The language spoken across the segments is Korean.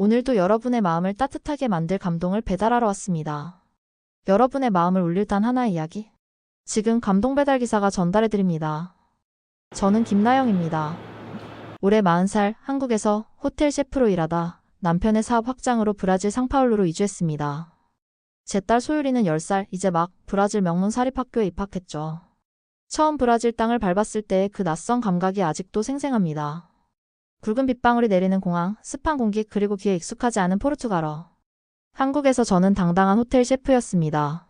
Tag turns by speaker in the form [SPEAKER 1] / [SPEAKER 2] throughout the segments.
[SPEAKER 1] 오늘도 여러분의 마음을 따뜻하게 만들 감동을 배달하러 왔습니다. 여러분의 마음을 울릴 단 하나의 이야기. 지금 감동 배달 기사가 전달해 드립니다. 저는 김나영입니다. 올해 40살, 한국에서 호텔 셰프로 일하다 남편의 사업 확장으로 브라질 상파울루로 이주했습니다. 제 딸 소율이는 10살, 이제 막 브라질 명문 사립학교에 입학했죠. 처음 브라질 땅을 밟았을 때의 그 낯선 감각이 아직도 생생합니다. 굵은 빗방울이 내리는 공항, 습한 공기, 그리고 귀에 익숙하지 않은 포르투갈어. 한국에서 저는 당당한 호텔 셰프였습니다.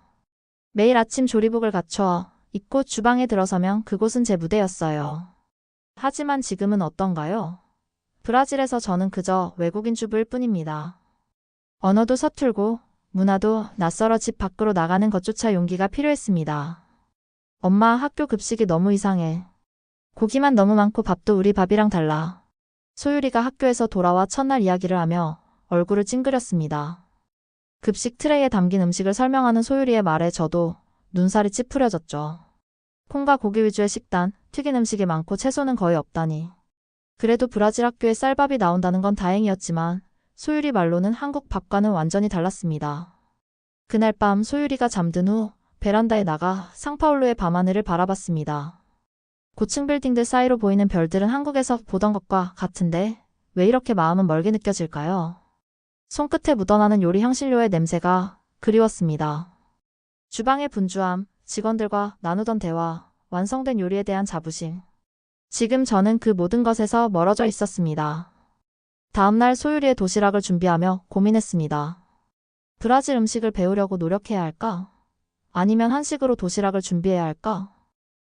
[SPEAKER 1] 매일 아침 조리복을 갖춰 입고 주방에 들어서면 그곳은 제 무대였어요. 하지만 지금은 어떤가요? 브라질에서 저는 그저 외국인 주부일 뿐입니다. 언어도 서툴고 문화도 낯설어 집 밖으로 나가는 것조차 용기가 필요했습니다. 엄마, 학교 급식이 너무 이상해. 고기만 너무 많고 밥도 우리 밥이랑 달라. 소율이가 학교에서 돌아와 첫날 이야기를 하며 얼굴을 찡그렸습니다. 급식 트레이에 담긴 음식을 설명하는 소율이의 말에 저도 눈살이 찌푸려졌죠. 콩과 고기 위주의 식단, 튀긴 음식이 많고 채소는 거의 없다니. 그래도 브라질 학교에 쌀밥이 나온다는 건 다행이었지만 소율이 말로는 한국 밥과는 완전히 달랐습니다. 그날 밤 소율이가 잠든 후 베란다에 나가 상파울루의 밤하늘을 바라봤습니다. 고층 빌딩들 사이로 보이는 별들은 한국에서 보던 것과 같은데 왜 이렇게 마음은 멀게 느껴질까요? 손끝에 묻어나는 요리 향신료의 냄새가 그리웠습니다. 주방의 분주함, 직원들과 나누던 대화, 완성된 요리에 대한 자부심. 지금 저는 그 모든 것에서 멀어져 있었습니다. 다음날 소율이의 도시락을 준비하며 고민했습니다. 브라질 음식을 배우려고 노력해야 할까? 아니면 한식으로 도시락을 준비해야 할까?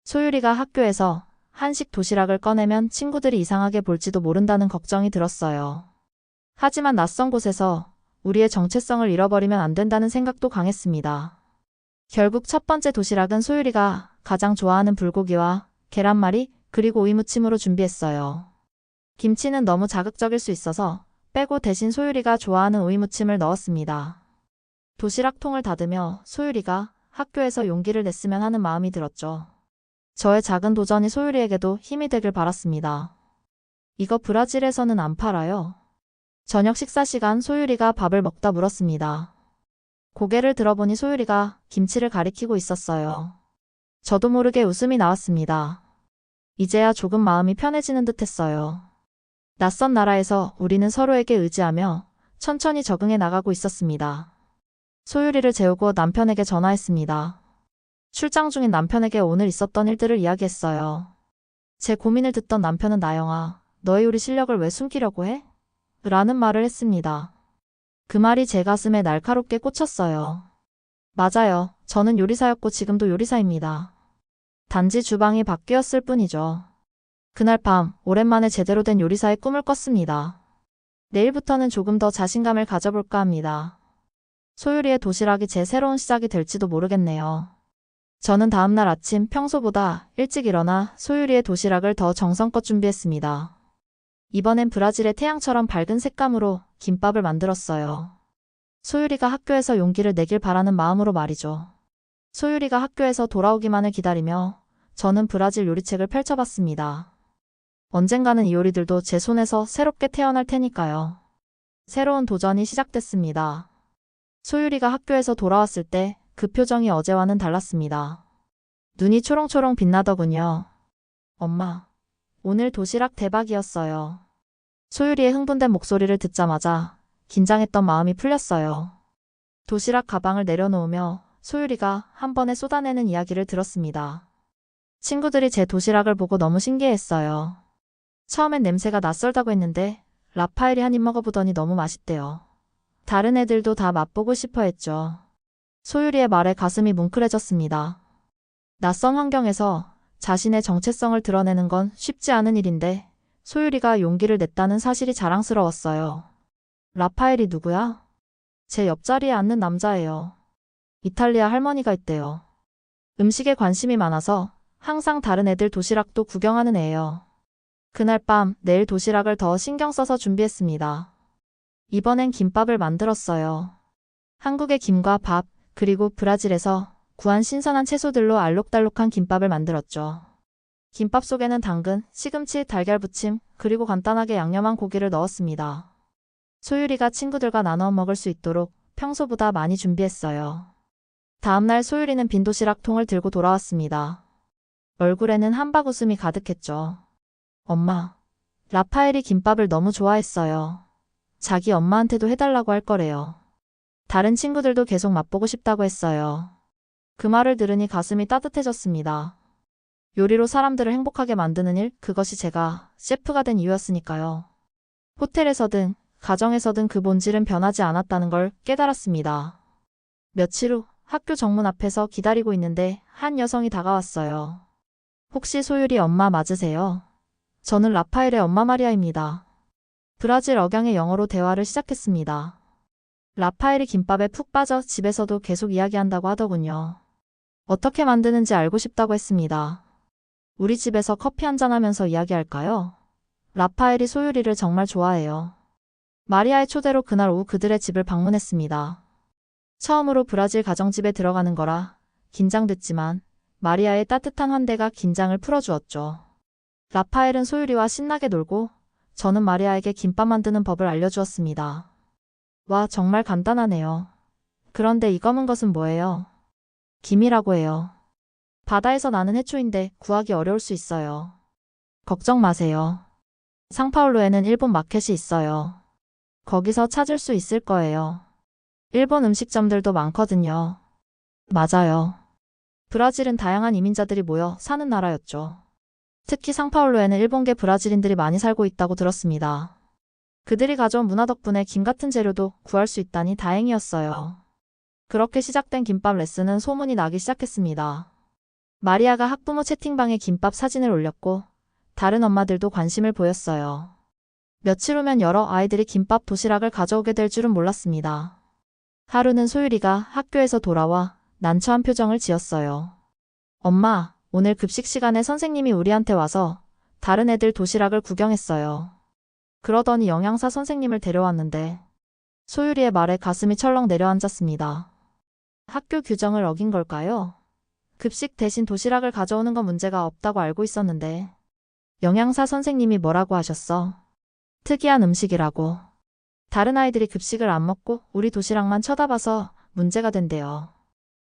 [SPEAKER 1] 소율이가 학교에서 한식 도시락을 꺼내면 친구들이 이상하게 볼지도 모른다는 걱정이 들었어요. 하지만 낯선 곳에서 우리의 정체성을 잃어버리면 안 된다는 생각도 강했습니다. 결국 첫 번째 도시락은 소율이가 가장 좋아하는 불고기와 계란말이 그리고 오이무침으로 준비했어요. 김치는 너무 자극적일 수 있어서 빼고 대신 소율이가 좋아하는 오이무침을 넣었습니다. 도시락통을 닫으며 소율이가 학교에서 용기를 냈으면 하는 마음이 들었죠. 저의 작은 도전이 소율이에게도 힘이 되길 바랐습니다. 이거 브라질에서는 안 팔아요. 저녁 식사 시간 소율이가 밥을 먹다 물었습니다. 고개를 들어보니 소율이가 김치를 가리키고 있었어요. 저도 모르게 웃음이 나왔습니다. 이제야 조금 마음이 편해지는 듯 했어요. 낯선 나라에서 우리는 서로에게 의지하며 천천히 적응해 나가고 있었습니다. 소율이를 재우고 남편에게 전화했습니다. 출장 중인 남편에게 오늘 있었던 일들을 이야기했어요. 제 고민을 듣던 남편은 나영아, 너의 요리 실력을 왜 숨기려고 해? 라는 말을 했습니다. 그 말이 제 가슴에 날카롭게 꽂혔어요. 맞아요. 저는 요리사였고 지금도 요리사입니다. 단지 주방이 바뀌었을 뿐이죠. 그날 밤 오랜만에 제대로 된 요리사의 꿈을 꿨습니다. 내일부터는 조금 더 자신감을 가져볼까 합니다. 소율이의 도시락이 제 새로운 시작이 될지도 모르겠네요. 저는 다음날 아침 평소보다 일찍 일어나 소율이의 도시락을 더 정성껏 준비했습니다. 이번엔 브라질의 태양처럼 밝은 색감으로 김밥을 만들었어요. 소율이가 학교에서 용기를 내길 바라는 마음으로 말이죠. 소율이가 학교에서 돌아오기만을 기다리며 저는 브라질 요리책을 펼쳐봤습니다. 언젠가는 이 요리들도 제 손에서 새롭게 태어날 테니까요. 새로운 도전이 시작됐습니다. 소율이가 학교에서 돌아왔을 때 그 표정이 어제와는 달랐습니다. 눈이 초롱초롱 빛나더군요. 엄마, 오늘 도시락 대박이었어요. 소율이의 흥분된 목소리를 듣자마자 긴장했던 마음이 풀렸어요. 도시락 가방을 내려놓으며 소율이가 한 번에 쏟아내는 이야기를 들었습니다. 친구들이 제 도시락을 보고 너무 신기해했어요. 처음엔 냄새가 낯설다고 했는데 라파엘이 한 입 먹어보더니 너무 맛있대요. 다른 애들도 다 맛보고 싶어 했죠. 소율이의 말에 가슴이 뭉클해졌습니다. 낯선 환경에서 자신의 정체성을 드러내는 건 쉽지 않은 일인데 소율이가 용기를 냈다는 사실이 자랑스러웠어요. 라파엘이 누구야? 제 옆자리에 앉는 남자예요. 이탈리아 할머니가 있대요. 음식에 관심이 많아서 항상 다른 애들 도시락도 구경하는 애예요. 그날 밤 내일 도시락을 더 신경 써서 준비했습니다. 이번엔 김밥을 만들었어요. 한국의 김과 밥, 그리고 브라질에서 구한 신선한 채소들로 알록달록한 김밥을 만들었죠. 김밥 속에는 당근, 시금치, 달걀 부침, 그리고 간단하게 양념한 고기를 넣었습니다. 소율이가 친구들과 나눠 먹을 수 있도록 평소보다 많이 준비했어요. 다음날 소율이는 빈 도시락통을 들고 돌아왔습니다. 얼굴에는 한박 웃음이 가득했죠. 엄마, 라파엘이 김밥을 너무 좋아했어요. 자기 엄마한테도 해달라고 할 거래요. 다른 친구들도 계속 맛보고 싶다고 했어요. 그 말을 들으니 가슴이 따뜻해졌습니다. 요리로 사람들을 행복하게 만드는 일, 그것이 제가 셰프가 된 이유였으니까요. 호텔에서든 가정에서든 그 본질은 변하지 않았다는 걸 깨달았습니다. 며칠 후 학교 정문 앞에서 기다리고 있는데 한 여성이 다가왔어요. 혹시 소율이 엄마 맞으세요? 저는 라파엘의 엄마 마리아입니다. 브라질 억양의 영어로 대화를 시작했습니다. 라파엘이 김밥에 푹 빠져 집에서도 계속 이야기한다고 하더군요. 어떻게 만드는지 알고 싶다고 했습니다. 우리 집에서 커피 한잔 하면서 이야기할까요? 라파엘이 소율이를 정말 좋아해요. 마리아의 초대로 그날 오후 그들의 집을 방문했습니다. 처음으로 브라질 가정집에 들어가는 거라 긴장됐지만 마리아의 따뜻한 환대가 긴장을 풀어주었죠. 라파엘은 소율이와 신나게 놀고 저는 마리아에게 김밥 만드는 법을 알려주었습니다. 와, 정말 간단하네요. 그런데 이 검은 것은 뭐예요? 김이라고 해요. 바다에서 나는 해초인데 구하기 어려울 수 있어요. 걱정 마세요. 상파울루에는 일본 마켓이 있어요. 거기서 찾을 수 있을 거예요. 일본 음식점들도 많거든요. 맞아요. 브라질은 다양한 이민자들이 모여 사는 나라였죠. 특히 상파울루에는 일본계 브라질인들이 많이 살고 있다고 들었습니다. 그들이 가져온 문화 덕분에 김 같은 재료도 구할 수 있다니 다행이었어요. 그렇게 시작된 김밥 레슨은 소문이 나기 시작했습니다. 마리아가 학부모 채팅방에 김밥 사진을 올렸고 다른 엄마들도 관심을 보였어요. 며칠 후면 여러 아이들이 김밥 도시락을 가져오게 될 줄은 몰랐습니다. 하루는 소율이가 학교에서 돌아와 난처한 표정을 지었어요. 엄마, 오늘 급식 시간에 선생님이 우리한테 와서 다른 애들 도시락을 구경했어요. 그러더니 영양사 선생님을 데려왔는데 소율이의 말에 가슴이 철렁 내려앉았습니다. 학교 규정을 어긴 걸까요? 급식 대신 도시락을 가져오는 건 문제가 없다고 알고 있었는데 영양사 선생님이 뭐라고 하셨어? 특이한 음식이라고. 다른 아이들이 급식을 안 먹고 우리 도시락만 쳐다봐서 문제가 된대요.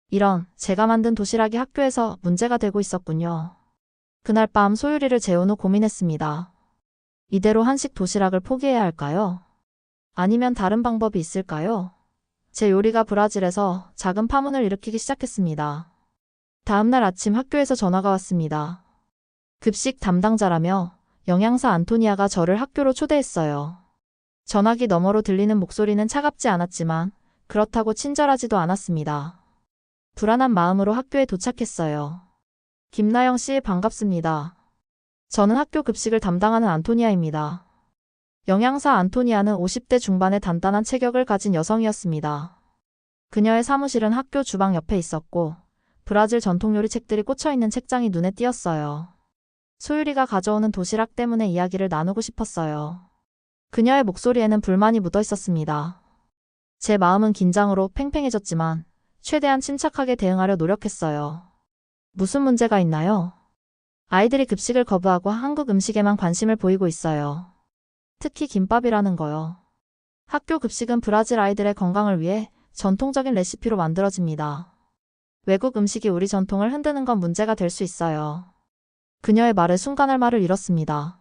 [SPEAKER 1] 이런, 제가 만든 도시락이 학교에서 문제가 되고 있었군요. 그날 밤 소율이를 재운 후 고민했습니다. 이대로 한식 도시락을 포기해야 할까요? 아니면 다른 방법이 있을까요? 제 요리가 브라질에서 작은 파문을 일으키기 시작했습니다. 다음날 아침 학교에서 전화가 왔습니다. 급식 담당자라며 영양사 안토니아가 저를 학교로 초대했어요. 전화기 너머로 들리는 목소리는 차갑지 않았지만 그렇다고 친절하지도 않았습니다. 불안한 마음으로 학교에 도착했어요. 김나영 씨, 반갑습니다. 저는 학교 급식을 담당하는 안토니아입니다. 영양사 안토니아는 50대 중반의 단단한 체격을 가진 여성이었습니다. 그녀의 사무실은 학교 주방 옆에 있었고 브라질 전통 요리 책들이 꽂혀있는 책장이 눈에 띄었어요. 소율이가 가져오는 도시락 때문에 이야기를 나누고 싶었어요. 그녀의 목소리에는 불만이 묻어 있었습니다. 제 마음은 긴장으로 팽팽해졌지만 최대한 침착하게 대응하려 노력했어요. 무슨 문제가 있나요? 아이들이 급식을 거부하고 한국 음식에만 관심을 보이고 있어요. 특히 김밥이라는 거요. 학교 급식은 브라질 아이들의 건강을 위해 전통적인 레시피로 만들어집니다. 외국 음식이 우리 전통을 흔드는 건 문제가 될 수 있어요. 그녀의 말에 순간 할 말을 잃었습니다.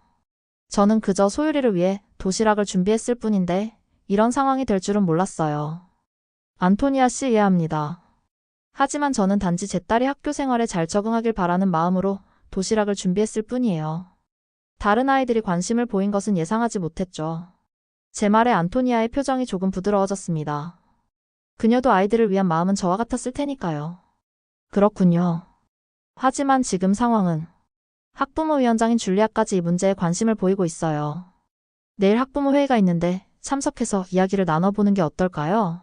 [SPEAKER 1] 저는 그저 소율이를 위해 도시락을 준비했을 뿐인데 이런 상황이 될 줄은 몰랐어요. 안토니아 씨, 이해합니다. 하지만 저는 단지 제 딸이 학교 생활에 잘 적응하길 바라는 마음으로 도시락을 준비했을 뿐이에요. 다른 아이들이 관심을 보인 것은 예상하지 못했죠. 제 말에 안토니아의 표정이 조금 부드러워졌습니다. 그녀도 아이들을 위한 마음은 저와 같았을 테니까요. 그렇군요. 하지만 지금 상황은 학부모위원장인 줄리아까지 이 문제에 관심을 보이고 있어요. 내일 학부모 회의가 있는데 참석해서 이야기를 나눠보는 게 어떨까요?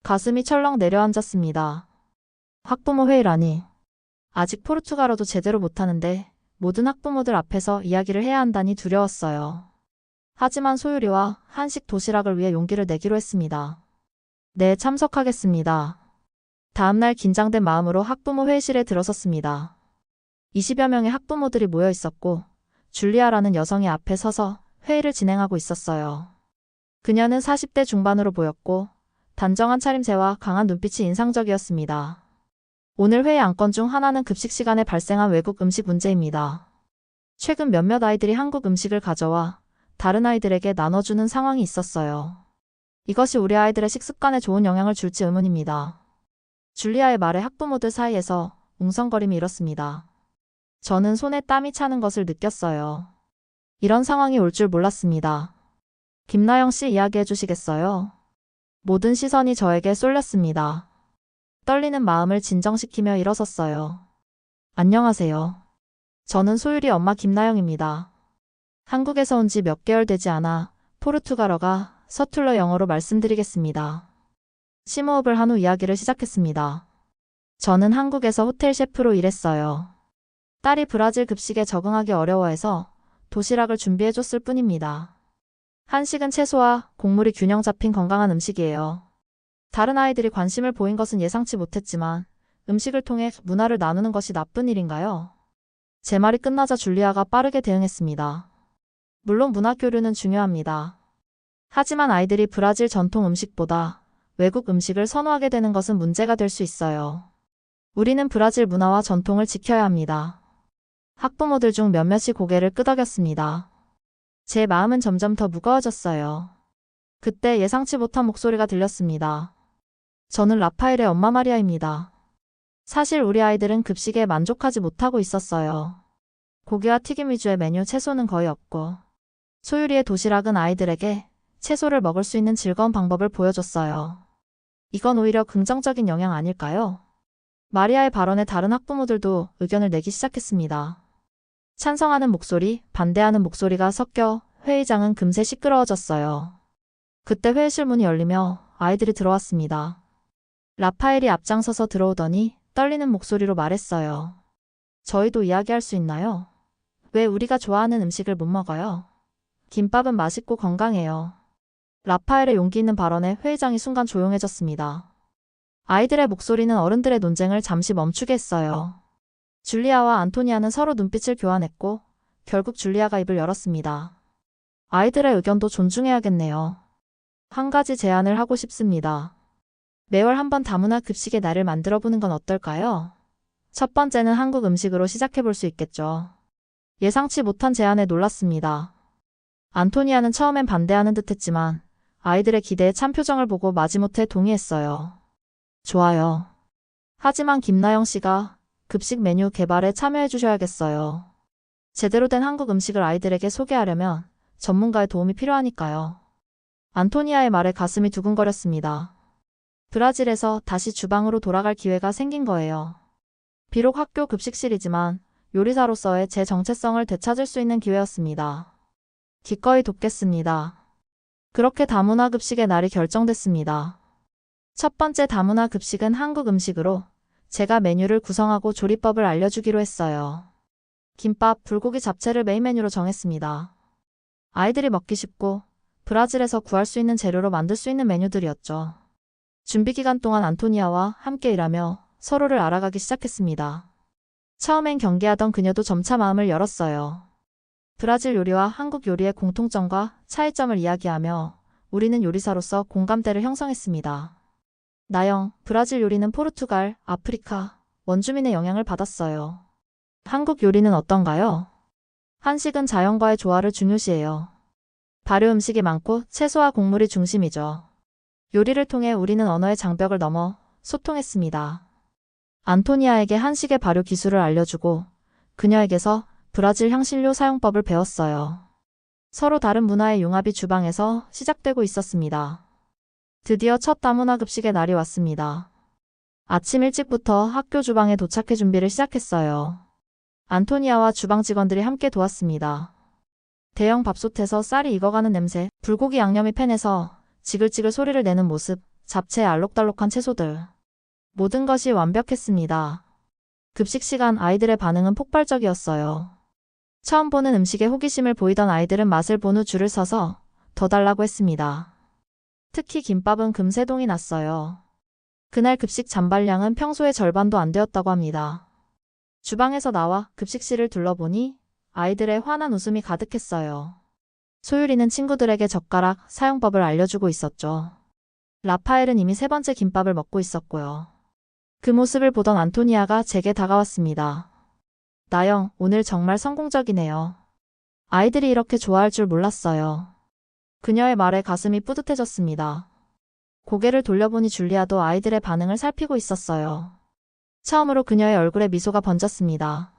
[SPEAKER 1] 가슴이 철렁 내려앉았습니다. 학부모 회의라니. 아직 포르투갈어도 제대로 못하는데 모든 학부모들 앞에서 이야기를 해야 한다니 두려웠어요. 하지만 소율이와 한식 도시락을 위해 용기를 내기로 했습니다. 네, 참석하겠습니다. 다음날 긴장된 마음으로 학부모 회의실에 들어섰습니다. 20여 명의 학부모들이 모여 있었고 줄리아라는 여성이 앞에 서서 회의를 진행하고 있었어요. 그녀는 40대 중반으로 보였고 단정한 차림새와 강한 눈빛이 인상적이었습니다. 오늘 회의 안건 중 하나는 급식 시간에 발생한 외국 음식 문제입니다. 최근 몇몇 아이들이 한국 음식을 가져와 다른 아이들에게 나눠주는 상황이 있었어요. 이것이 우리 아이들의 식습관에 좋은 영향을 줄지 의문입니다. 줄리아의 말에 학부모들 사이에서 웅성거림이 일었습니다. 저는 손에 땀이 차는 것을 느꼈어요. 이런 상황이 올 줄 몰랐습니다. 김나영 씨 이야기해 주시겠어요? 모든 시선이 저에게 쏠렸습니다. 떨리는 마음을 진정시키며 일어섰어요. 안녕하세요. 저는 소율이 엄마 김나영입니다. 한국에서 온 지 몇 개월 되지 않아 포르투갈어가 서툴러 영어로 말씀드리겠습니다. 심호흡을 한 후 이야기를 시작했습니다. 저는 한국에서 호텔 셰프로 일했어요. 딸이 브라질 급식에 적응하기 어려워해서 도시락을 준비해줬을 뿐입니다. 한식은 채소와 곡물이 균형 잡힌 건강한 음식이에요. 다른 아이들이 관심을 보인 것은 예상치 못했지만 음식을 통해 문화를 나누는 것이 나쁜 일인가요? 제 말이 끝나자 줄리아가 빠르게 대응했습니다. 물론 문화 교류는 중요합니다. 하지만 아이들이 브라질 전통 음식보다 외국 음식을 선호하게 되는 것은 문제가 될 수 있어요. 우리는 브라질 문화와 전통을 지켜야 합니다. 학부모들 중 몇몇이 고개를 끄덕였습니다. 제 마음은 점점 더 무거워졌어요. 그때 예상치 못한 목소리가 들렸습니다. 저는 라파엘의 엄마 마리아입니다. 사실 우리 아이들은 급식에 만족하지 못하고 있었어요. 고기와 튀김 위주의 메뉴, 채소는 거의 없고 소율이의 도시락은 아이들에게 채소를 먹을 수 있는 즐거운 방법을 보여줬어요. 이건 오히려 긍정적인 영향 아닐까요? 마리아의 발언에 다른 학부모들도 의견을 내기 시작했습니다. 찬성하는 목소리, 반대하는 목소리가 섞여 회의장은 금세 시끄러워졌어요. 그때 회의실 문이 열리며 아이들이 들어왔습니다. 라파엘이 앞장서서 들어오더니 떨리는 목소리로 말했어요. 저희도 이야기할 수 있나요? 왜 우리가 좋아하는 음식을 못 먹어요? 김밥은 맛있고 건강해요. 라파엘의 용기 있는 발언에 회의장이 순간 조용해졌습니다. 아이들의 목소리는 어른들의 논쟁을 잠시 멈추게 했어요. 줄리아와 안토니아는 서로 눈빛을 교환했고 결국 줄리아가 입을 열었습니다. 아이들의 의견도 존중해야겠네요. 한 가지 제안을 하고 싶습니다. 매월 한 번 다문화 급식의 날을 만들어보는 건 어떨까요? 첫 번째는 한국 음식으로 시작해볼 수 있겠죠. 예상치 못한 제안에 놀랐습니다. 안토니아는 처음엔 반대하는 듯했지만 아이들의 기대에 찬 표정을 보고 마지못해 동의했어요. 좋아요. 하지만 김나영 씨가 급식 메뉴 개발에 참여해 주셔야겠어요. 제대로 된 한국 음식을 아이들에게 소개하려면 전문가의 도움이 필요하니까요. 안토니아의 말에 가슴이 두근거렸습니다. 브라질에서 다시 주방으로 돌아갈 기회가 생긴 거예요. 비록 학교 급식실이지만 요리사로서의 제 정체성을 되찾을 수 있는 기회였습니다. 기꺼이 돕겠습니다. 그렇게 다문화 급식의 날이 결정됐습니다. 첫 번째 다문화 급식은 한국 음식으로 제가 메뉴를 구성하고 조리법을 알려주기로 했어요. 김밥, 불고기, 잡채를 메인 메뉴로 정했습니다. 아이들이 먹기 쉽고 브라질에서 구할 수 있는 재료로 만들 수 있는 메뉴들이었죠. 준비 기간 동안 안토니아와 함께 일하며 서로를 알아가기 시작했습니다. 처음엔 경계하던 그녀도 점차 마음을 열었어요. 브라질 요리와 한국 요리의 공통점과 차이점을 이야기하며 우리는 요리사로서 공감대를 형성했습니다. 나영, 브라질 요리는 포르투갈, 아프리카, 원주민의 영향을 받았어요. 한국 요리는 어떤가요? 한식은 자연과의 조화를 중요시해요. 발효 음식이 많고 채소와 곡물이 중심이죠. 요리를 통해 우리는 언어의 장벽을 넘어 소통했습니다. 안토니아에게 한식의 발효 기술을 알려주고 그녀에게서 브라질 향신료 사용법을 배웠어요. 서로 다른 문화의 융합이 주방에서 시작되고 있었습니다. 드디어 첫 다문화 급식의 날이 왔습니다. 아침 일찍부터 학교 주방에 도착해 준비를 시작했어요. 안토니아와 주방 직원들이 함께 도왔습니다. 대형 밥솥에서 쌀이 익어가는 냄새, 불고기 양념이 팬에서 지글지글 소리를 내는 모습, 잡채에 알록달록한 채소들. 모든 것이 완벽했습니다. 급식 시간 아이들의 반응은 폭발적이었어요. 처음 보는 음식에 호기심을 보이던 아이들은 맛을 본 후 줄을 서서 더 달라고 했습니다. 특히 김밥은 금세 동이 났어요. 그날 급식 잔발량은 평소의 절반도 안 되었다고 합니다. 주방에서 나와 급식실을 둘러보니 아이들의 환한 웃음이 가득했어요. 소율이는 친구들에게 젓가락 사용법을 알려주고 있었죠. 라파엘은 이미 3번째 김밥을 먹고 있었고요. 그 모습을 보던 안토니아가 제게 다가왔습니다. 나영, 오늘 정말 성공적이네요. 아이들이 이렇게 좋아할 줄 몰랐어요. 그녀의 말에 가슴이 뿌듯해졌습니다. 고개를 돌려보니 줄리아도 아이들의 반응을 살피고 있었어요. 처음으로 그녀의 얼굴에 미소가 번졌습니다.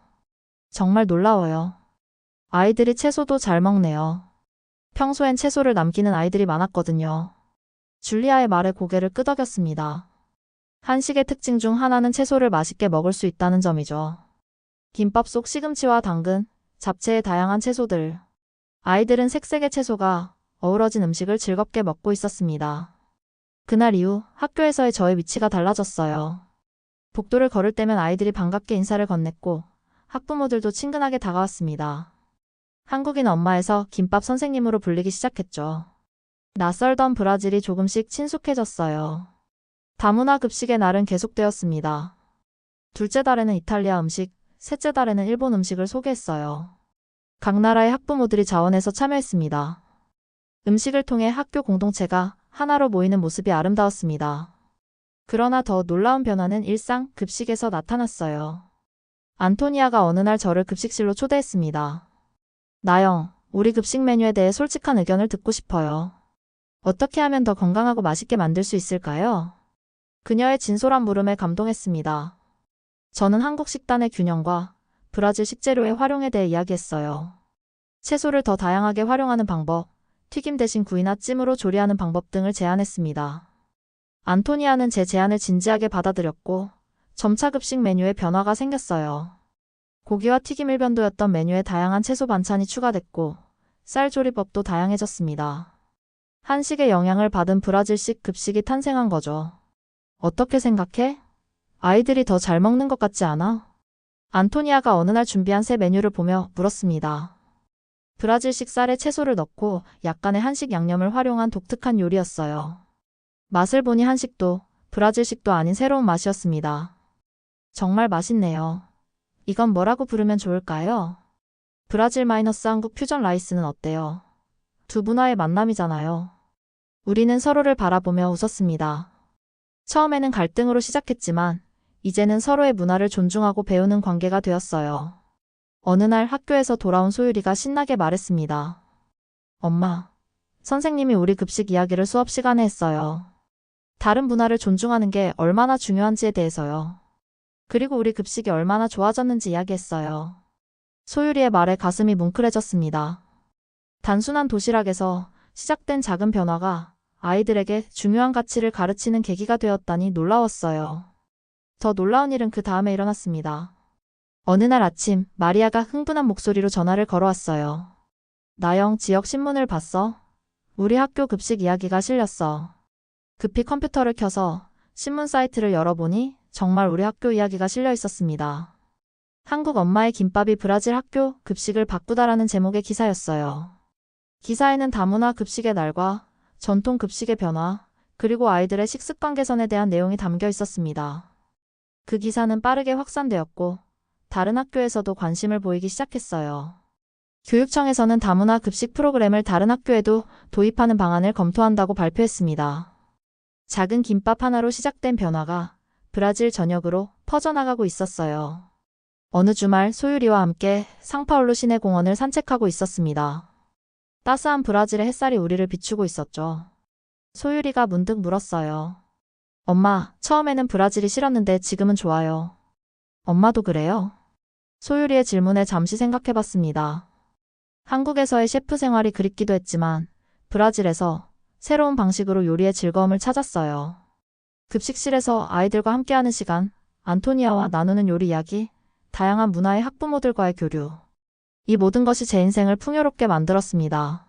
[SPEAKER 1] 정말 놀라워요. 아이들이 채소도 잘 먹네요. 평소엔 채소를 남기는 아이들이 많았거든요. 줄리아의 말에 고개를 끄덕였습니다. 한식의 특징 중 하나는 채소를 맛있게 먹을 수 있다는 점이죠. 김밥 속 시금치와 당근, 잡채의 다양한 채소들. 아이들은 색색의 채소가 어우러진 음식을 즐겁게 먹고 있었습니다. 그날 이후 학교에서의 저의 위치가 달라졌어요. 복도를 걸을 때면 아이들이 반갑게 인사를 건넸고 학부모들도 친근하게 다가왔습니다. 한국인 엄마에서 김밥 선생님으로 불리기 시작했죠. 낯설던 브라질이 조금씩 친숙해졌어요. 다문화 급식의 날은 계속되었습니다. 둘째 달에는 이탈리아 음식, 셋째 달에는 일본 음식을 소개했어요. 각 나라의 학부모들이 자원해서 참여했습니다. 음식을 통해 학교 공동체가 하나로 모이는 모습이 아름다웠습니다. 그러나 더 놀라운 변화는 일상 급식에서 나타났어요. 안토니아가 어느 날 저를 급식실로 초대했습니다. 나영, 우리 급식 메뉴에 대해 솔직한 의견을 듣고 싶어요. 어떻게 하면 더 건강하고 맛있게 만들 수 있을까요? 그녀의 진솔한 물음에 감동했습니다. 저는 한국 식단의 균형과 브라질 식재료의 활용에 대해 이야기했어요. 채소를 더 다양하게 활용하는 방법, 튀김 대신 구이나 찜으로 조리하는 방법 등을 제안했습니다. 안토니아는 제 제안을 진지하게 받아들였고 점차 급식 메뉴에 변화가 생겼어요. 고기와 튀김 일변도였던 메뉴에 다양한 채소 반찬이 추가됐고 쌀 조리법도 다양해졌습니다. 한식의 영향을 받은 브라질식 급식이 탄생한 거죠. 어떻게 생각해? 아이들이 더 잘 먹는 것 같지 않아? 안토니아가 어느 날 준비한 새 메뉴를 보며 물었습니다. 브라질식 쌀에 채소를 넣고 약간의 한식 양념을 활용한 독특한 요리였어요. 맛을 보니 한식도 브라질식도 아닌 새로운 맛이었습니다. 정말 맛있네요. 이건 뭐라고 부르면 좋을까요? 브라질 마이너스 한국 퓨전 라이스는 어때요? 두 문화의 만남이잖아요. 우리는 서로를 바라보며 웃었습니다. 처음에는 갈등으로 시작했지만 이제는 서로의 문화를 존중하고 배우는 관계가 되었어요. 어느 날 학교에서 돌아온 소율이가 신나게 말했습니다. 엄마, 선생님이 우리 급식 이야기를 수업 시간에 했어요. 다른 문화를 존중하는 게 얼마나 중요한지에 대해서요. 그리고 우리 급식이 얼마나 좋아졌는지 이야기했어요. 소율이의 말에 가슴이 뭉클해졌습니다. 단순한 도시락에서 시작된 작은 변화가 아이들에게 중요한 가치를 가르치는 계기가 되었다니 놀라웠어요. 더 놀라운 일은 그 다음에 일어났습니다. 어느 날 아침, 마리아가 흥분한 목소리로 전화를 걸어왔어요. 나영, 지역 신문을 봤어? 우리 학교 급식 이야기가 실렸어. 급히 컴퓨터를 켜서 신문 사이트를 열어보니 정말 우리 학교 이야기가 실려 있었습니다. 한국 엄마의 김밥이 브라질 학교 급식을 바꾸다라는 제목의 기사였어요. 기사에는 다문화 급식의 날과 전통 급식의 변화, 그리고 아이들의 식습관 개선에 대한 내용이 담겨 있었습니다. 그 기사는 빠르게 확산되었고 다른 학교에서도 관심을 보이기 시작했어요. 교육청에서는 다문화 급식 프로그램을 다른 학교에도 도입하는 방안을 검토한다고 발표했습니다. 작은 김밥 하나로 시작된 변화가 브라질 전역으로 퍼져나가고 있었어요. 어느 주말 소율이와 함께 상파울루 시내 공원을 산책하고 있었습니다. 따스한 브라질의 햇살이 우리를 비추고 있었죠. 소율이가 문득 물었어요. 엄마, 처음에는 브라질이 싫었는데 지금은 좋아요. 엄마도 그래요? 소율이의 질문에 잠시 생각해봤습니다. 한국에서의 셰프 생활이 그립기도 했지만 브라질에서 새로운 방식으로 요리의 즐거움을 찾았어요. 급식실에서 아이들과 함께하는 시간, 안토니아와 나누는 요리 이야기, 다양한 문화의 학부모들과의 교류. 이 모든 것이 제 인생을 풍요롭게 만들었습니다.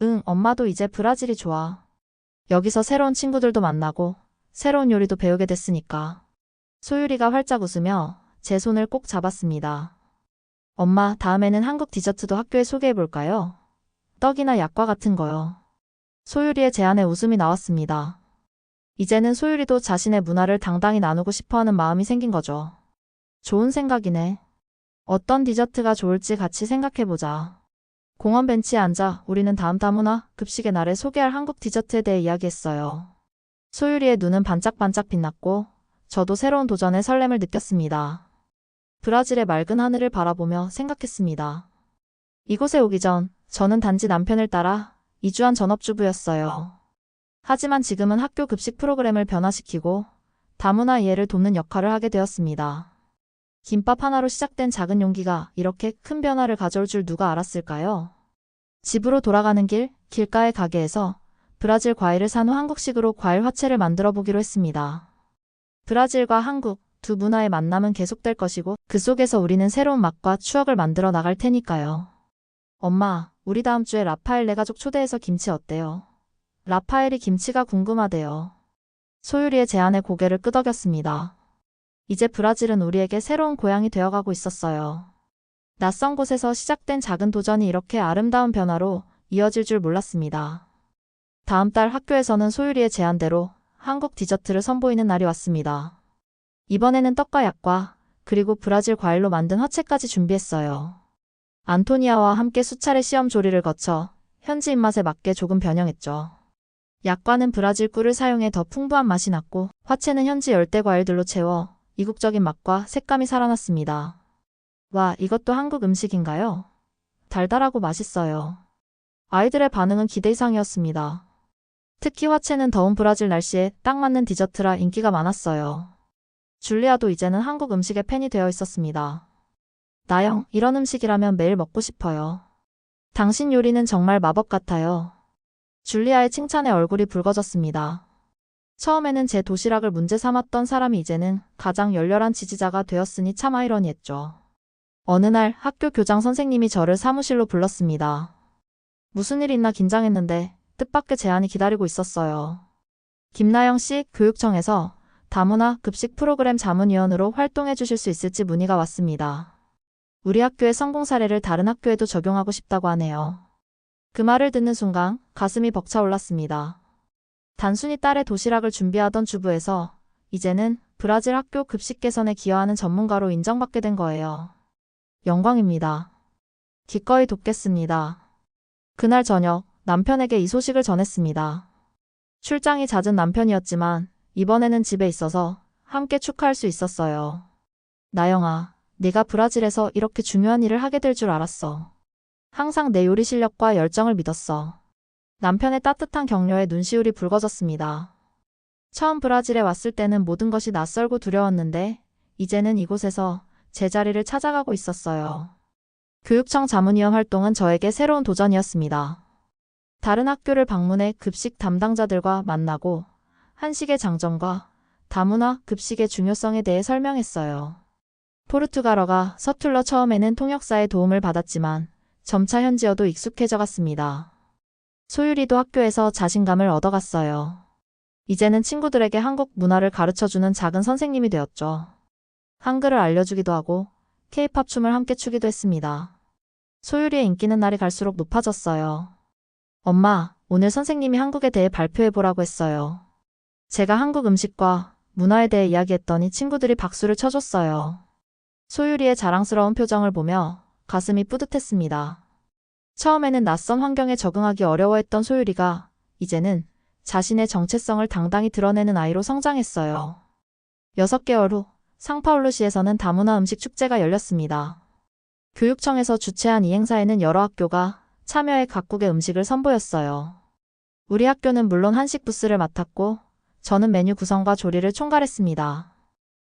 [SPEAKER 1] 응, 엄마도 이제 브라질이 좋아. 여기서 새로운 친구들도 만나고 새로운 요리도 배우게 됐으니까. 소율이가 활짝 웃으며 제 손을 꼭 잡았습니다. 엄마, 다음에는 한국 디저트도 학교에 소개해볼까요? 떡이나 약과 같은 거요. 소율이의 제안에 웃음이 나왔습니다. 이제는 소율이도 자신의 문화를 당당히 나누고 싶어하는 마음이 생긴 거죠. 좋은 생각이네. 어떤 디저트가 좋을지 같이 생각해보자. 공원 벤치에 앉아 우리는 다음 다문화 급식의 날에 소개할 한국 디저트에 대해 이야기했어요. 소율이의 눈은 반짝반짝 빛났고 저도 새로운 도전의 설렘을 느꼈습니다. 브라질의 맑은 하늘을 바라보며 생각했습니다. 이곳에 오기 전 저는 단지 남편을 따라 이주한 전업주부였어요. 하지만 지금은 학교 급식 프로그램을 변화시키고 다문화 이해를 돕는 역할을 하게 되었습니다. 김밥 하나로 시작된 작은 용기가 이렇게 큰 변화를 가져올 줄 누가 알았을까요? 집으로 돌아가는 길, 길가의 가게에서 브라질 과일을 산 후 한국식으로 과일 화채를 만들어 보기로 했습니다. 브라질과 한국 두 문화의 만남은 계속될 것이고 그 속에서 우리는 새로운 맛과 추억을 만들어 나갈 테니까요. 엄마, 우리 다음 주에 라파엘 네 가족 초대해서 김치 어때요? 라파엘이 김치가 궁금하대요. 소율이의 제안에 고개를 끄덕였습니다. 이제 브라질은 우리에게 새로운 고향이 되어가고 있었어요. 낯선 곳에서 시작된 작은 도전이 이렇게 아름다운 변화로 이어질 줄 몰랐습니다. 다음 달 학교에서는 소율이의 제안대로 한국 디저트를 선보이는 날이 왔습니다. 이번에는 떡과 약과 그리고 브라질 과일로 만든 화채까지 준비했어요. 안토니아와 함께 수차례 시험 조리를 거쳐 현지 입맛에 맞게 조금 변형했죠. 약과는 브라질 꿀을 사용해 더 풍부한 맛이 났고 화채는 현지 열대 과일들로 채워 이국적인 맛과 색감이 살아났습니다. 와, 이것도 한국 음식인가요? 달달하고 맛있어요. 아이들의 반응은 기대 이상이었습니다. 특히 화채는 더운 브라질 날씨에 딱 맞는 디저트라 인기가 많았어요. 줄리아도 이제는 한국 음식의 팬이 되어 있었습니다. 나영, 이런 음식이라면 매일 먹고 싶어요. 당신 요리는 정말 마법 같아요. 줄리아의 칭찬에 얼굴이 붉어졌습니다. 처음에는 제 도시락을 문제 삼았던 사람이 이제는 가장 열렬한 지지자가 되었으니 참 아이러니했죠. 어느 날 학교 교장 선생님이 저를 사무실로 불렀습니다. 무슨 일 있나 긴장했는데 뜻밖의 제안이 기다리고 있었어요. 김나영 씨, 교육청에서 다문화 급식 프로그램 자문위원으로 활동해 주실 수 있을지 문의가 왔습니다. 우리 학교의 성공 사례를 다른 학교에도 적용하고 싶다고 하네요. 그 말을 듣는 순간 가슴이 벅차올랐습니다. 단순히 딸의 도시락을 준비하던 주부에서 이제는 브라질 학교 급식 개선에 기여하는 전문가로 인정받게 된 거예요. 영광입니다. 기꺼이 돕겠습니다. 그날 저녁 남편에게 이 소식을 전했습니다. 출장이 잦은 남편이었지만 이번에는 집에 있어서 함께 축하할 수 있었어요. 나영아, 네가 브라질에서 이렇게 중요한 일을 하게 될 줄 알았어. 항상 내 요리 실력과 열정을 믿었어. 남편의 따뜻한 격려에 눈시울이 붉어졌습니다. 처음 브라질에 왔을 때는 모든 것이 낯설고 두려웠는데 이제는 이곳에서 제자리를 찾아가고 있었어요. 교육청 자문위원 활동은 저에게 새로운 도전이었습니다. 다른 학교를 방문해 급식 담당자들과 만나고 한식의 장점과 다문화 급식의 중요성에 대해 설명했어요. 포르투갈어가 서툴러 처음에는 통역사의 도움을 받았지만 점차 현지어도 익숙해져 갔습니다. 소율이도 학교에서 자신감을 얻어갔어요. 이제는 친구들에게 한국 문화를 가르쳐주는 작은 선생님이 되었죠. 한글을 알려주기도 하고 K-팝 춤을 함께 추기도 했습니다. 소율이의 인기는 날이 갈수록 높아졌어요. 엄마, 오늘 선생님이 한국에 대해 발표해보라고 했어요. 제가 한국 음식과 문화에 대해 이야기했더니 친구들이 박수를 쳐줬어요. 소율이의 자랑스러운 표정을 보며 가슴이 뿌듯했습니다. 처음에는 낯선 환경에 적응하기 어려워했던 소율이가 이제는 자신의 정체성을 당당히 드러내는 아이로 성장했어요. 6개월 후 상파울루시에서는 다문화 음식 축제가 열렸습니다. 교육청에서 주최한 이 행사에는 여러 학교가 참여해 각국의 음식을 선보였어요. 우리 학교는 물론 한식 부스를 맡았고 저는 메뉴 구성과 조리를 총괄했습니다.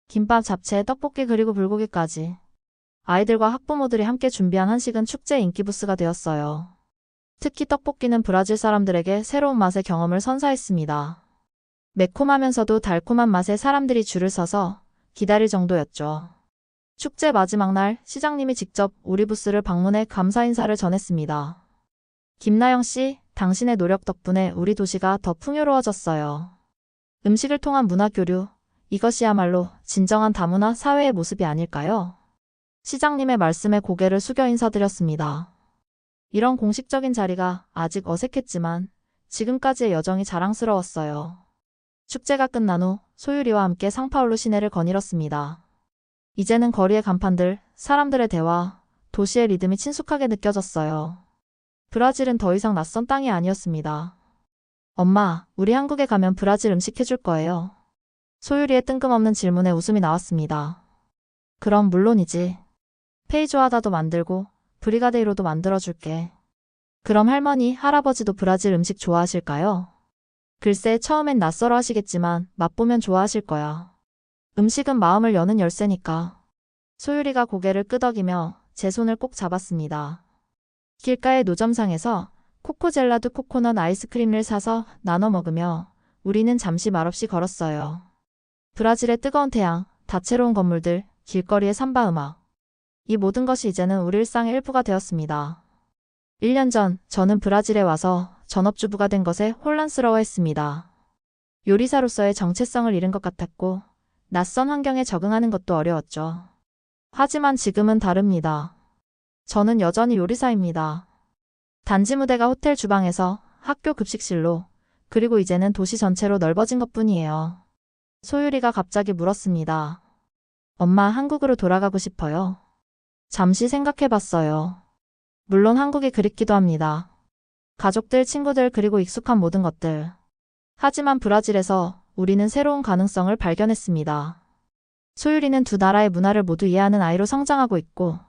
[SPEAKER 1] 김밥, 잡채, 떡볶이 그리고 불고기까지. 아이들과 학부모들이 함께 준비한 한식은 축제 인기 부스가 되었어요. 특히 떡볶이는 브라질 사람들에게 새로운 맛의 경험을 선사했습니다. 매콤하면서도 달콤한 맛에 사람들이 줄을 서서 기다릴 정도였죠. 축제 마지막 날 시장님이 직접 우리 부스를 방문해 감사 인사를 전했습니다. 김나영 씨, 당신의 노력 덕분에 우리 도시가 더 풍요로워졌어요. 음식을 통한 문화 교류, 이것이야말로 진정한 다문화 사회의 모습이 아닐까요? 시장님의 말씀에 고개를 숙여 인사드렸습니다. 이런 공식적인 자리가 아직 어색했지만 지금까지의 여정이 자랑스러웠어요. 축제가 끝난 후 소율이와 함께 상파울루 시내를 거닐었습니다. 이제는 거리의 간판들, 사람들의 대화, 도시의 리듬이 친숙하게 느껴졌어요. 브라질은 더 이상 낯선 땅이 아니었습니다. 엄마, 우리 한국에 가면 브라질 음식 해줄 거예요. 소율이의 뜬금없는 질문에 웃음이 나왔습니다. 그럼 물론이지. 페이조하다도 만들고 브리가데이로도 만들어줄게. 그럼 할머니, 할아버지도 브라질 음식 좋아하실까요? 글쎄, 처음엔 낯설어 하시겠지만 맛보면 좋아하실 거야. 음식은 마음을 여는 열쇠니까. 소율이가 고개를 끄덕이며 제 손을 꼭 잡았습니다. 길가의 노점상에서 코코젤라드 코코넛 아이스크림을 사서 나눠 먹으며 우리는 잠시 말없이 걸었어요. 브라질의 뜨거운 태양, 다채로운 건물들, 길거리의 삼바 음악. 이 모든 것이 이제는 우리 일상의 일부가 되었습니다. 1년 전 저는 브라질에 와서 전업주부가 된 것에 혼란스러워했습니다. 요리사로서의 정체성을 잃은 것 같았고 낯선 환경에 적응하는 것도 어려웠죠. 하지만 지금은 다릅니다. 저는 여전히 요리사입니다. 단지 무대가 호텔 주방에서 학교 급식실로 그리고 이제는 도시 전체로 넓어진 것뿐이에요. 소율이가 갑자기 물었습니다. 엄마, 한국으로 돌아가고 싶어요. 잠시 생각해봤어요. 물론 한국이 그립기도 합니다. 가족들, 친구들 그리고 익숙한 모든 것들. 하지만 브라질에서 우리는 새로운 가능성을 발견했습니다. 소율이는 두 나라의 문화를 모두 이해하는 아이로 성장하고 있고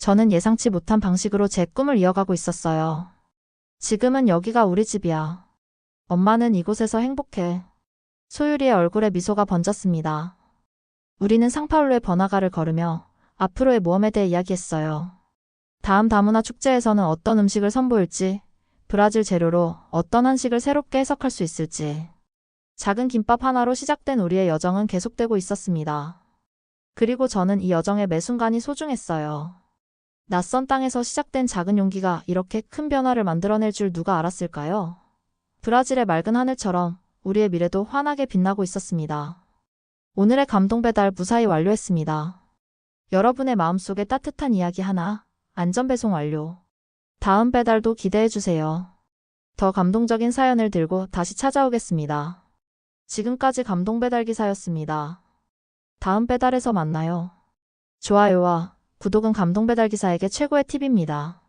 [SPEAKER 1] 저는 예상치 못한 방식으로 제 꿈을 이어가고 있었어요. 지금은 여기가 우리 집이야. 엄마는 이곳에서 행복해. 소율이의 얼굴에 미소가 번졌습니다. 우리는 상파울루의 번화가를 걸으며 앞으로의 모험에 대해 이야기했어요. 다음 다문화 축제에서는 어떤 음식을 선보일지, 브라질 재료로 어떤 한식을 새롭게 해석할 수 있을지. 작은 김밥 하나로 시작된 우리의 여정은 계속되고 있었습니다. 그리고 저는 이 여정의 매 순간이 소중했어요. 낯선 땅에서 시작된 작은 용기가 이렇게 큰 변화를 만들어낼 줄 누가 알았을까요? 브라질의 맑은 하늘처럼 우리의 미래도 환하게 빛나고 있었습니다. 오늘의 감동 배달 무사히 완료했습니다. 여러분의 마음속에 따뜻한 이야기 하나, 안전 배송 완료. 다음 배달도 기대해주세요. 더 감동적인 사연을 들고 다시 찾아오겠습니다. 지금까지 감동 배달 기사였습니다. 다음 배달에서 만나요. 좋아요와 구독은 감동 배달 기사에게 최고의 팁입니다.